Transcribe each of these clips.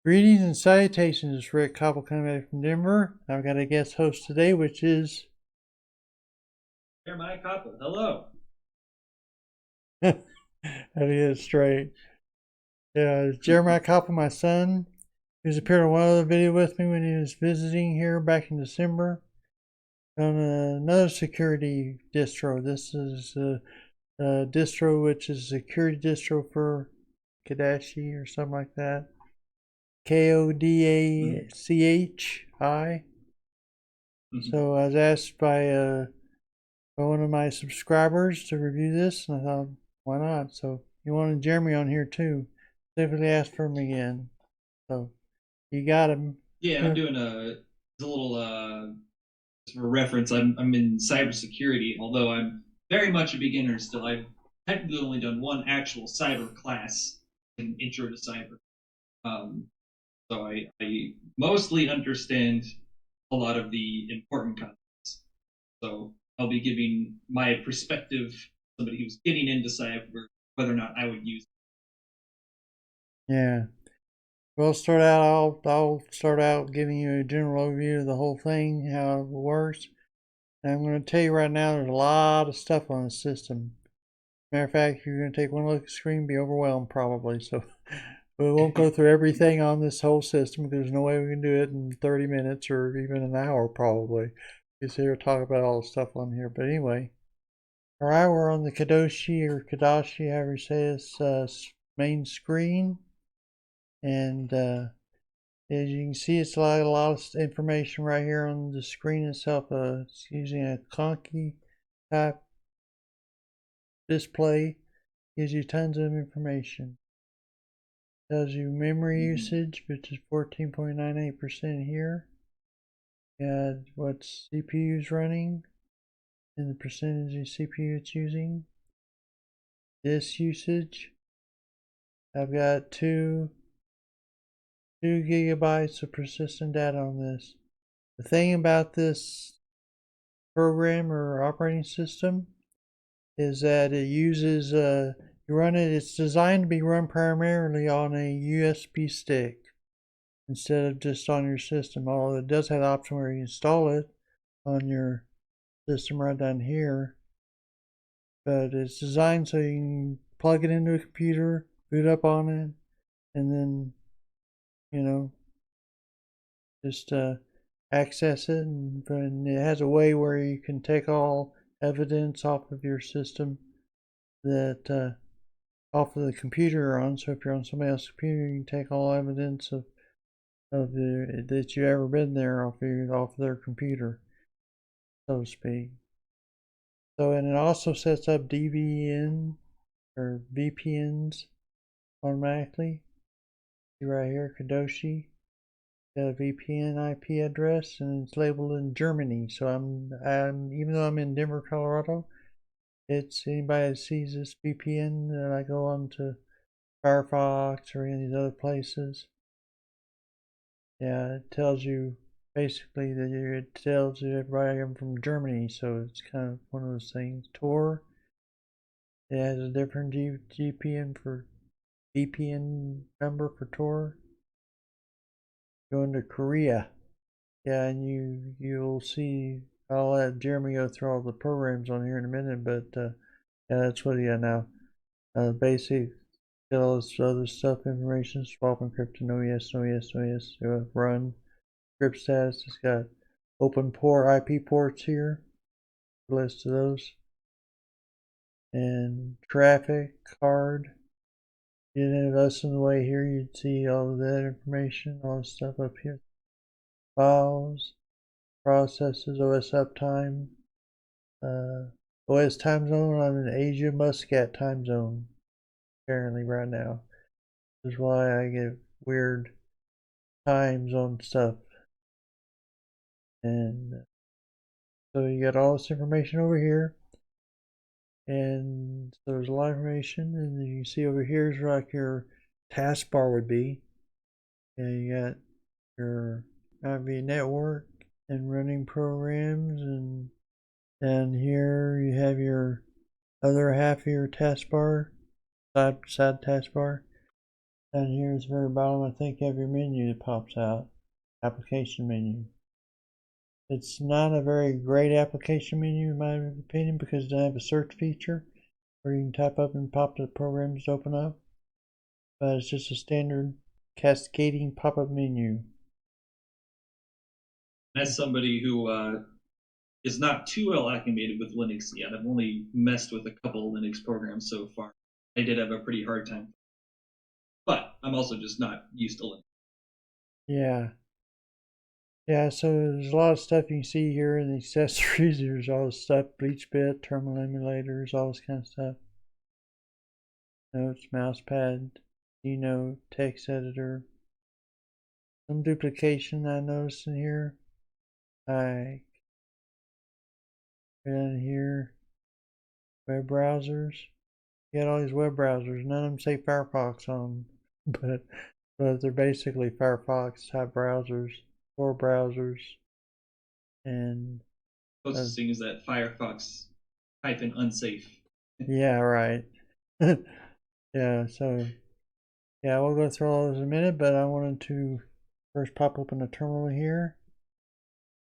Greetings and salutations. It's Rick Copple coming back from Denver. I've got a guest host today, which is Jeremiah Copple. Hello. how to get it straight. Yeah, Jeremiah Copple, my son, who's appeared on one other video with me when he was visiting here back in December on another security distro. This is a distro which is a security distro for Kodashi or something like that. Kodachi. So I was asked by one of my subscribers to review this, and I thought, why not? So you wanted Jeremy on here too. Specifically asked for him again. So you got him. Yeah, I'm Yeah. doing a little for reference. I'm in cybersecurity, although I'm very much a beginner still. I've technically only done one actual cyber class in Intro to Cyber. So I mostly understand a lot of the important concepts. So I'll be giving my perspective, somebody who's getting into cyber, whether or not I would use Yeah. We'll start out. I'll start out giving you a general overview of the whole thing, how it works. And I'm going to tell you right now, there's a lot of stuff on the system. Matter of fact, if you're going to take one look at the screen, be overwhelmed probably. So we won't go it. through everything on this whole system because there's no way we can do it in 30 minutes or even an hour probably. You sit here and talk about all the stuff on here. But anyway, all right, we're on the Kodashi, however you say this, main screen. And as you can see, it's a lot of information right here on the screen itself. It's using a clunky type display. Gives you tons of information. Tells you memory usage, which is 14.98% here. Got what CPU is running and the percentage of CPU it's using. Disk usage. I've got two gigabytes of persistent data on this. The thing about this program or operating system is that it uses it's designed to be run primarily on a USB stick instead of just on your system. Although it does have the option where you install it on your system right down here, but it's designed so you can plug it into a computer, boot up on it, and then you know just access it. And it has a way where you can take all evidence off of your system that off of the computer you're on. So if you're on somebody else's computer, you can take all evidence that you ever been there off their computer, so to speak. So and it also sets up DVN or VPNs automatically. See right here, Kodashi. Got a VPN IP address and it's labeled in Germany. So I'm even though I'm in Denver, Colorado, it's anybody that sees this VPN that I go on to Firefox or any of these other places. Yeah, it tells you basically that it tells you everybody I'm from Germany, so it's kind of one of those things. Tor, it has a different GPN for VPN number for Tor. Going to Korea, yeah, and you'll see. I'll let Jeremy go through all the programs on here in a minute, but yeah, that's what he got now. Basic, got all this other stuff, information, swap encrypted, no yes, no yes, no yes, run. Script status, it's got open port IP ports here, list of those, and traffic card. You know, us in the way here, you'd see all of that information, all the stuff up here. Files, processes, OS uptime, OS time zone. I'm in Asia Muscat time zone apparently right now. This is why I get weird times on stuff. And so you got all this information over here. And so there's a lot of information, and you can see over here is like your taskbar would be. And you got your IV network and running programs, and down here you have your other half of your taskbar, side taskbar. Down here is the very bottom, I think you have your menu that pops out. Application menu. It's not a very great application menu in my opinion because it doesn't have a search feature where you can type up and pop the programs to open up. But it's just a standard cascading pop-up menu. As somebody who is not too well acclimated with Linux yet, I've only messed with a couple Linux programs so far. I did have a pretty hard time, but I'm also just not used to Linux. Yeah. Yeah, so there's a lot of stuff you can see here in the accessories. There's all this stuff, bleach bit, terminal emulators, all this kind of stuff. Notes, mousepad, keynote, text editor. Some duplication I noticed in here. Like down here, web browsers. You got all these web browsers. None of them say Firefox on them, but they're basically Firefox type browsers, Tor browsers, and Closest thing is that Firefox hyphen unsafe. yeah, right. Yeah, so yeah, we'll go through all those in a minute, but I wanted to first pop open a terminal here.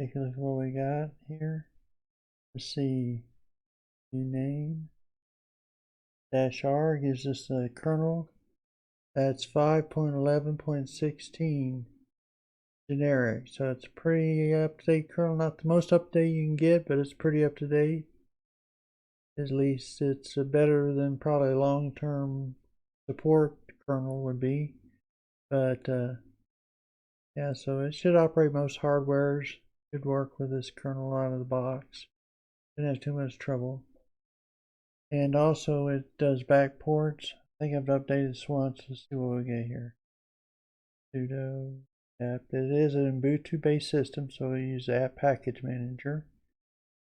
Take a look at what we got here. Let's see. New name. -R gives us the kernel. That's 5.11.16 generic. So it's a pretty up-to-date kernel. Not the most up-to-date you can get, but it's pretty up-to-date. At least it's better than probably long-term support kernel would be. But yeah, so it should operate most hardwares. Should work with this kernel out of the box. Didn't have too much trouble. And also it does back ports. I think I've updated this once. Let's see what we get here. Sudo app. It is an Ubuntu based system, so we use the app package manager.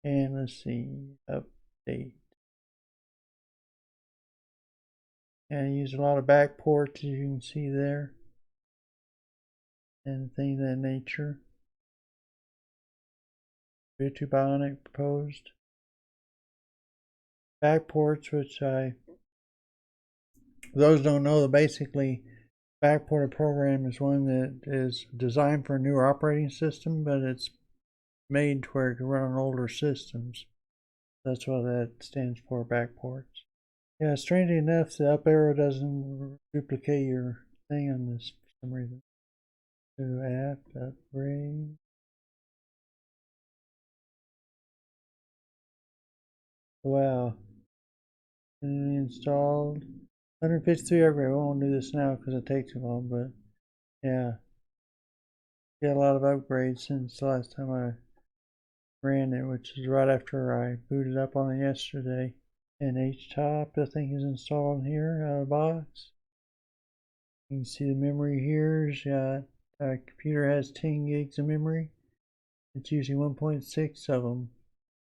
And let's see, update. And I use a lot of back ports, as you can see there, and things of that nature. Ubuntu Bionic proposed. Back ports, which those don't know, basically backported program is one that is designed for a newer operating system, but it's made to where it can run on older systems. That's what that stands for, backports. Yeah, strangely enough, the up arrow doesn't duplicate your thing on this for some reason. To app, upgrade. Wow. And installed. 153 upgrade. I won't do this now because it takes too long, but yeah. Got a lot of upgrades since the last time I ran it, which is right after I booted up on it yesterday. And HTOP, I think, is installed here out of the box. You can see the memory here. It's got, computer has 10 gigs of memory. It's using 1.6 of them.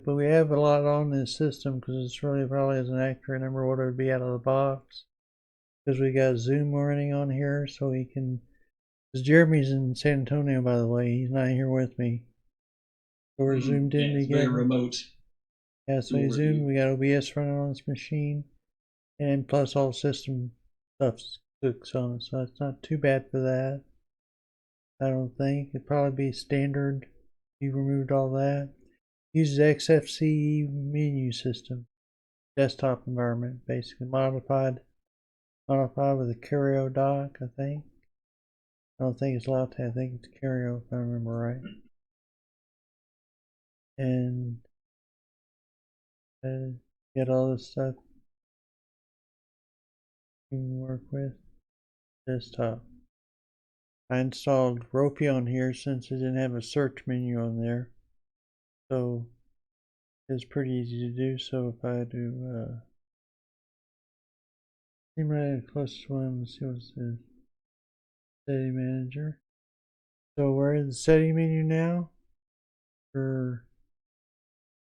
But we have a lot on this system because it's really probably isn't accurate number what it would be out of the box. Because we got Zoom running on here, so we can. Because Jeremy's in San Antonio, by the way, he's not here with me. So we're zoomed in it's together. very remote. Yeah, so we zoomed. We got OBS running on this machine, and plus all system stuff cooks on it, so it's not too bad for that. I don't think it'd probably be standard. You removed all that. Uses XFCE menu system, desktop environment, basically modified with a Curio dock, I think. I don't think it's Latte, I think it's Curio if I remember right. And get all this stuff you can work with. Desktop. I installed Ropey on here since it didn't have a search menu on there. So it's pretty easy to do. So if I do simulate the closest one, let's see what it says. Setting manager. So we're in the setting menu now for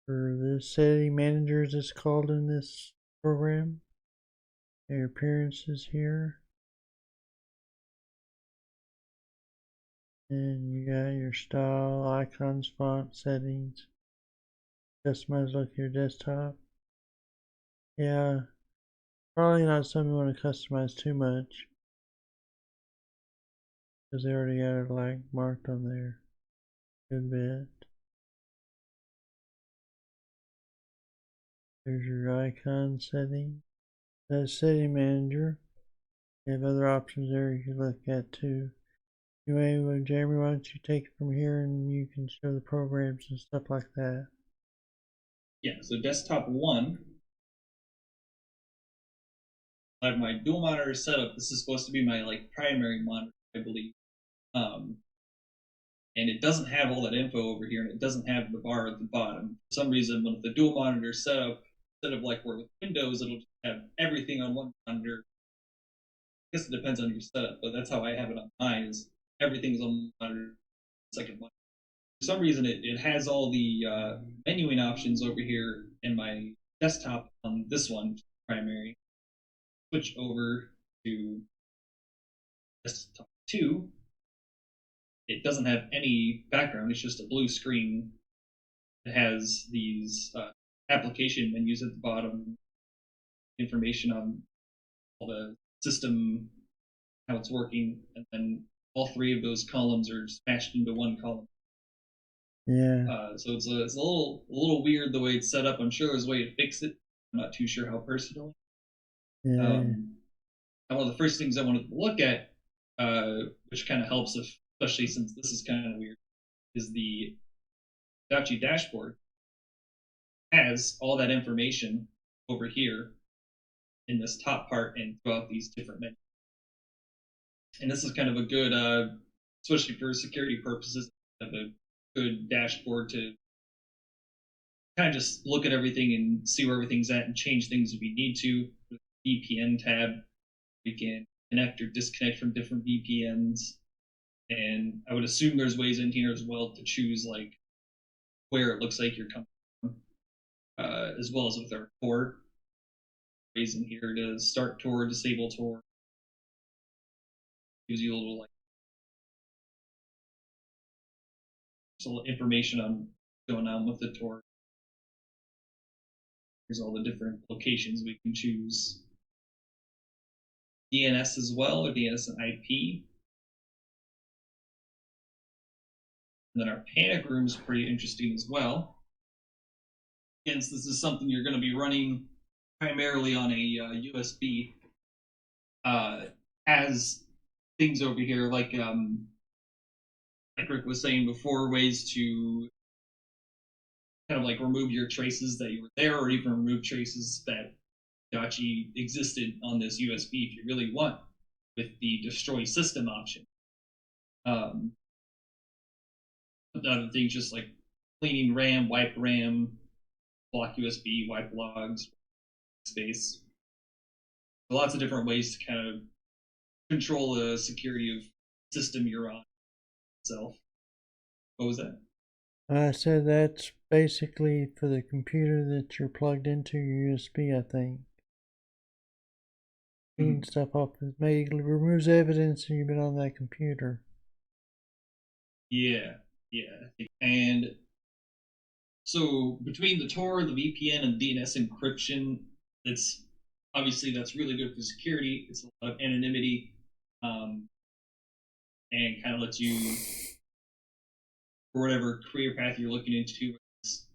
this setting manager, as it's called in this program. Your appearances here. And you got your style, icons, font settings. Customize look at your desktop. Yeah, probably not something you want to customize too much. because they already got it like marked on there. Good bit. There's your icon setting. That's setting manager. You have other options there you can look at too. Anyway, well, Jeremy, why don't you take it from here and you can show the programs and stuff like that. Yeah, so desktop 1, I have my dual monitor setup. This is supposed to be my primary monitor, I believe. And it doesn't have all that info over here, and it doesn't have the bar at the bottom. For some reason, with the dual monitor setup, instead of like where with Windows, it'll just have everything on one monitor. I guess it depends on your setup, but that's how I have it on mine. Is everything's on the monitor, second monitor. For some reason, it has all the menuing options over here in my desktop on this one, primary. Switch over to desktop 2. It doesn't have any background. It's just a blue screen. It has these application menus at the bottom, information on all the system, how it's working, and then all 3 of those columns are smashed into one column. Yeah. So it's a little weird the way it's set up. I'm sure there's a way to fix it. I'm not too sure how personally. Yeah. And one of the first things I wanted to look at, which kind of helps, especially since this is kind of weird, is the Kodashi dashboard has all that information over here in this top part and throughout these different menus. And this is kind of a good, especially for security purposes, of a good dashboard to kind of just look at everything and see where everything's at and change things if we need to. With the VPN tab, we can connect or disconnect from different VPNs. And I would assume there's ways in here as well to choose like where it looks like you're coming from, as well as with our Tor. Ways in here to start Tor, disable Tor. Gives you a little information on what's going on with the Tor. Here's all the different locations we can choose. DNS as well, or DNS and IP. And then our panic room is pretty interesting as well. Again, this is something you're going to be running primarily on a USB. Has things over here like Rick was saying before, ways to kind of like remove your traces that you were there, or even remove traces that Kodashi existed on this USB if you really want, with the destroy system option. Other things just like cleaning RAM, wipe RAM, block USB, wipe logs, space. So lots of different ways to kind of control the security of system you're on itself. What was that? I said that's basically for the computer that you're plugged into your USB, I think. Clean stuff off. It removes evidence you've been on that computer. Yeah. And so between the Tor, the VPN, and DNS encryption, it's obviously that's really good for security. It's a lot of anonymity, and kind of lets you, for whatever career path you're looking into, it's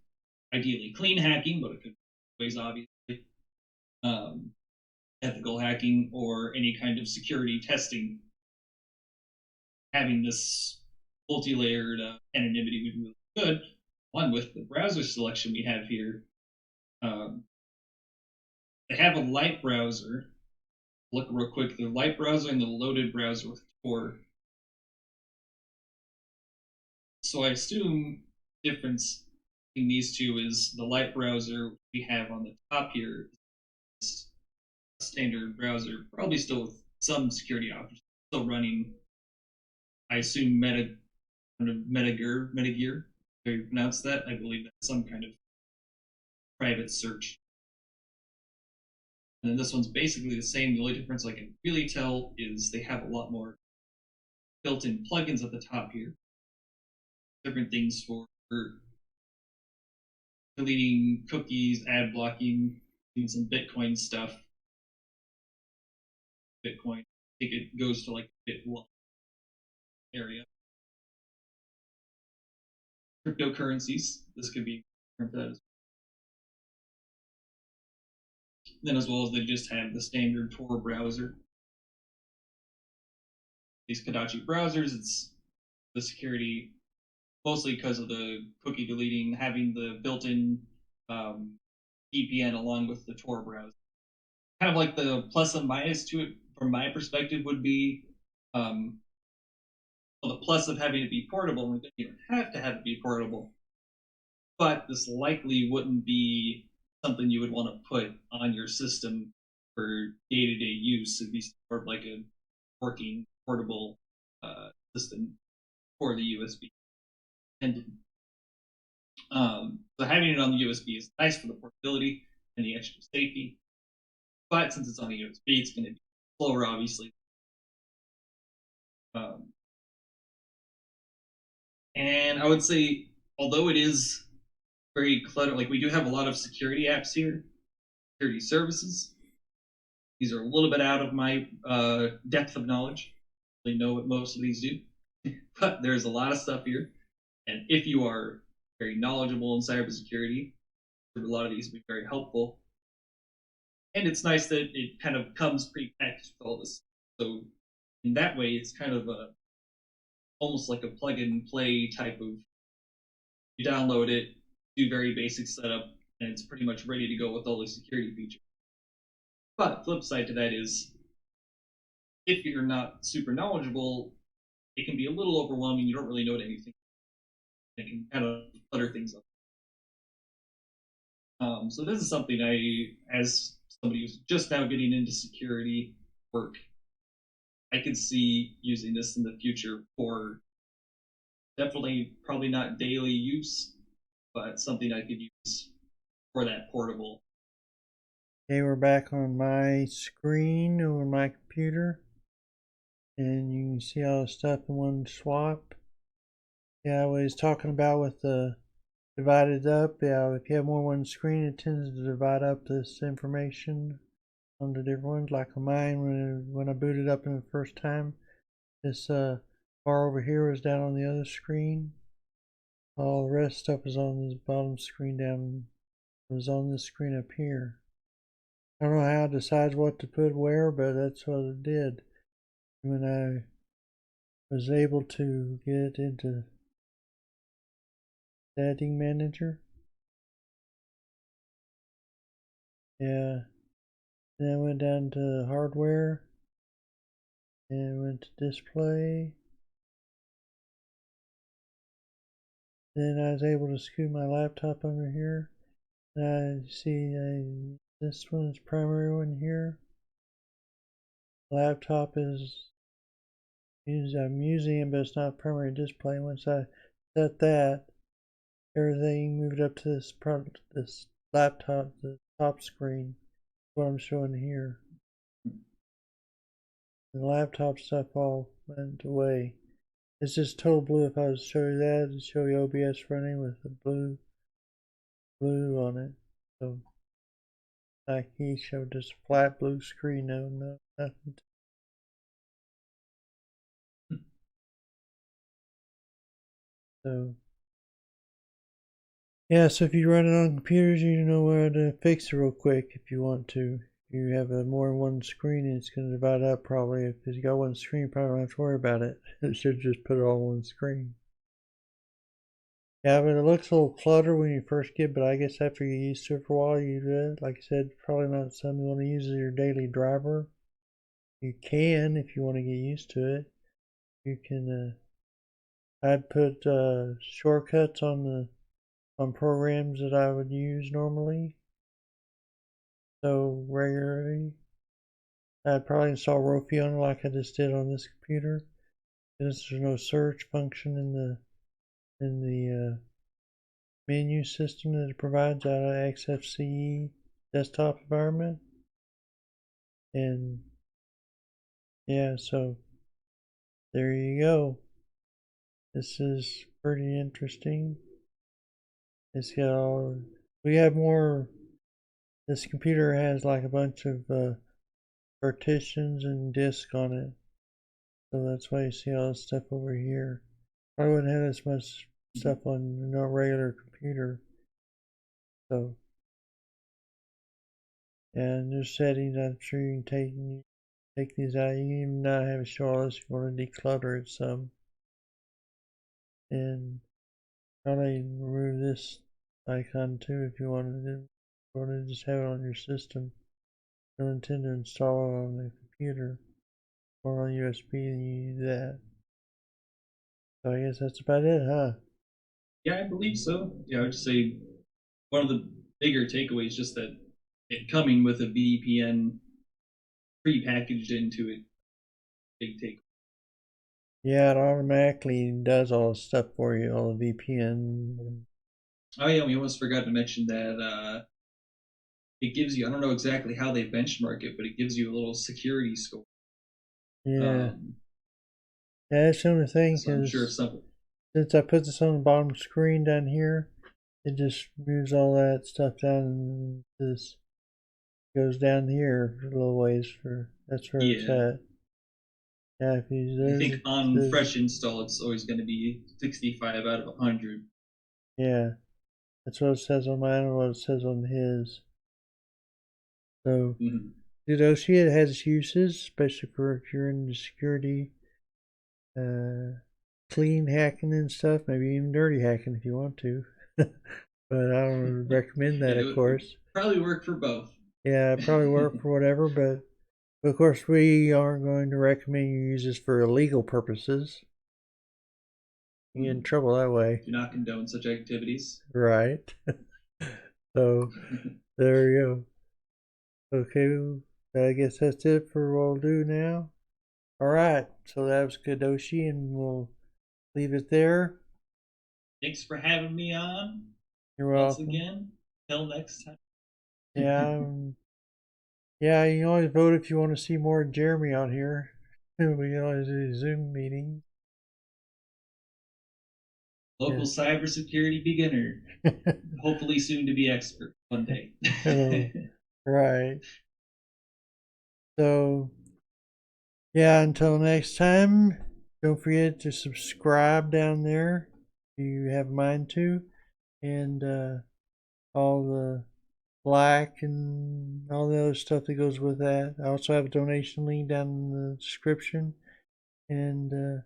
ideally clean hacking, but it could be ways obviously ethical hacking or any kind of security testing. Having this multi-layered anonymity would be really good. One, with the browser selection we have here, they have a light browser. Look real quick, the light browser and the loaded browser with Tor. So I assume the difference between these two is the light browser we have on the top here is a standard browser, probably still with some security options, still running. I assume Metagear. How you pronounce that? I believe that's some kind of private search. And then this one's basically the same. The only difference I can really tell is they have a lot more built-in plugins at the top here. Different things for deleting cookies, ad blocking, doing some Bitcoin stuff. Bitcoin, I think it goes to like bit 1. area. Cryptocurrencies. This could be for that as well. Then as well as they just have the standard Tor browser. These Kodashi browsers, it's the security mostly because of the cookie deleting, having the built-in VPN along with the Tor browser. Kind of like the plus and minus to it from my perspective would be well, the plus of having it be portable. You don't have to have it be portable, but this likely wouldn't be something you would want to put on your system for day-to-day use. It'd be sort of like a working portable system for the USB ended. So having it on the USB is nice for the portability and the extra safety. But since it's on the USB, it's going to be slower, obviously. And I would say, although it is very cluttered, like we do have a lot of security apps here, security services. These are a little bit out of my depth of knowledge. I know what most of these do, but there's a lot of stuff here. And if you are very knowledgeable in cybersecurity, a lot of these will be very helpful. And it's nice that it kind of comes pre-packaged with all this. So in that way, it's kind of almost like a plug and play type of. You download it, do very basic setup, and it's pretty much ready to go with all the security features. But flip side to that is, if you're not super knowledgeable, it can be a little overwhelming. You don't really know anything. It can kind of clutter things up. So this is something as somebody who's just now getting into security work, I could see using this in the future for definitely probably not daily use, but something I could use for that portable. Okay, we're back on my screen over my computer, and you can see all the stuff in one swap. Yeah, I was talking about with the divided up. Yeah, if you have more than one screen, it tends to divide up this information on the different ones. Like on mine, when I booted up in the first time, this bar over here was down on the other screen. All the rest stuff is on this bottom screen down. It was on this screen up here. I don't know how it decides what to put where, but that's what it did. When I was able to get into Setting Manager. Yeah. Then I went down to Hardware. And went to Display. Then I was able to scoot my laptop under here. And I see this one is primary one here. Laptop is I'm using it, but it's not primary display. Once I set that, everything moved up to this laptop, the top screen. What I'm showing here. The laptop stuff all went away. It's just total blue. If I was to show you that, it'd show you OBS running with the blue on it. So like he showed just a flat blue screen, no nothing. So yeah, so if you run it on computers, you know where to fix it real quick if you want to. If you have more than one screen, it's going to divide up probably. If you got one screen, you probably don't have to worry about it. It should just put it all on one screen. Yeah, but it looks a little cluttered when you first get, but I guess after you get used to it for a while, you do it. Like I said, probably not something you want to use as your daily driver. You can if you want to get used to it. You can. I'd put shortcuts on programs that I would use normally. So regularly, I'd probably install Rofi on it like I just did on this computer. Since there's no search function in the menu system that it provides out of XFCE desktop environment. And yeah, so there you go. This is pretty interesting. It's got all, we have more, this computer has like a bunch of partitions and disk on it. So that's why you see all this stuff over here. I wouldn't have this much stuff on no regular computer. So, and there's settings. I'm sure you can take these out. You can even not have it show all this if you want to declutter it some. And probably remove this icon too if you wanted to just have it on your system. Don't intend to install it on the computer or on USB, then you do that. So I guess that's about it, huh? Yeah, I believe so. Yeah, I would say one of the bigger takeaways just that it coming with a VPN pre-packaged into it. Big take. Yeah, it automatically does all the stuff for you, all the VPN. Oh yeah, we almost forgot to mention that it gives you. I don't know exactly how they benchmark it, but it gives you a little security score. Yeah, Um, yeah, that's the only thing, so I'm sure if because something. since I put this on the bottom screen down here, it just moves all that stuff down and this goes down here a little ways for that's where it's Yeah, at. Yeah, if you I think on there's fresh install, it's always going to be 65 out of 100. yeah, that's what it says on mine and what it says on his. So Mm-hmm. Kodashi, it has uses, especially for if you're into security, clean hacking and stuff, maybe even dirty hacking if you want to. But I don't recommend that, Yeah, of it would course. probably work for both. Yeah, it probably work for whatever, but of course we aren't going to recommend you use this for illegal purposes. You get in trouble that way. Do not condone such activities. Right. So there you go. Okay, I guess that's it for what we'll do now. Alright, so that was Kodashi, and we'll leave it there. Thanks for having me on You're once welcome. again. Till next time. Yeah, yeah, you can always vote if you want to see more Jeremy out here. We can always do Zoom meetings. Local cybersecurity beginner. Yeah. Hopefully soon to be expert one day. Oh, right. So, yeah, until next time, don't forget to subscribe down there if you have a mind to. And all the like and all the other stuff that goes with that. I also have a donation link down in the description. And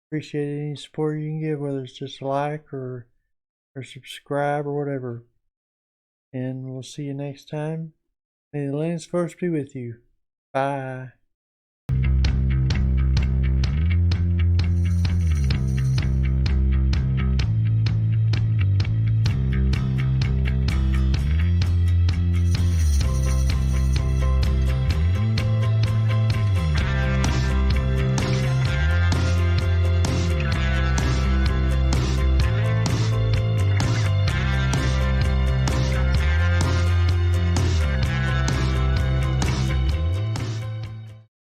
appreciate any support you can give, whether it's just a like or subscribe or whatever. And we'll see you next time. May the Linux Force be with you. Bye.